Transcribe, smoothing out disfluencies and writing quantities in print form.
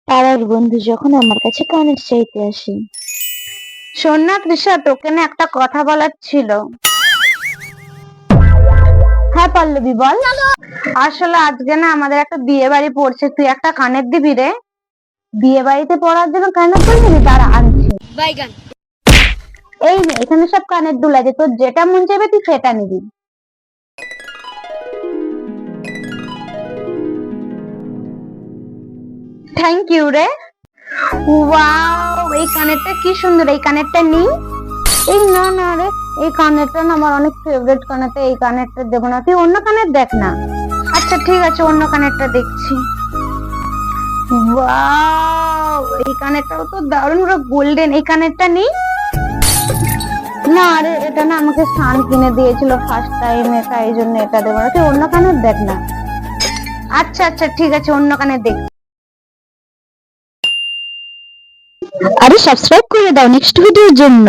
পাড়ার বন্ধু যখন আমার কাছে কানের চাইতে আসে। শোন না তৃষা, তোকে না একটা কথা বলার ছিল। হ্যাঁ পল্লবী বল। আসলে আজকে না আমাদের একটা বিয়ে বাড়ি পড়ছে, তুই একটা কানের দিবি রে। বিয়ে বাড়িতে পড়ার জন্য কানের দুল নিবি? দাঁড়া আনছি। এই নে, এখানে সব কানের দুল আছে, তোর যেটা মন চাইবে তুই সেটা নিবি। থ্যাংক ইউ রে। ওয়াও, এই কানেরটা কি সুন্দর, এই কানেরটা নিই। এই না না রে, এই কানেরটা না আমার অনেক ফেভারিট কানেরটা, এই কানেরটা দেবো না, তুই অন্য কানের দেখ না। আচ্ছা ঠিক আছে, অন্য কানেরটা দেখছি। ওয়াও, এই কানেরটাও তো দারুণ, পুরো গোল্ডেন, এই কানেরটা নেই। না আরে, এটা না আমাকে সান কিনে দিয়েছিল ফার্স্ট টাইমে, তাই জন্য এটা দেবো না, তুই অন্য কানের দেখ না। আচ্ছা আচ্ছা ঠিক আছে, অন্য কানের দেখ। আরে সাবস্ক্রাইব করে দাও নেক্সট ভিডিওর জন্য।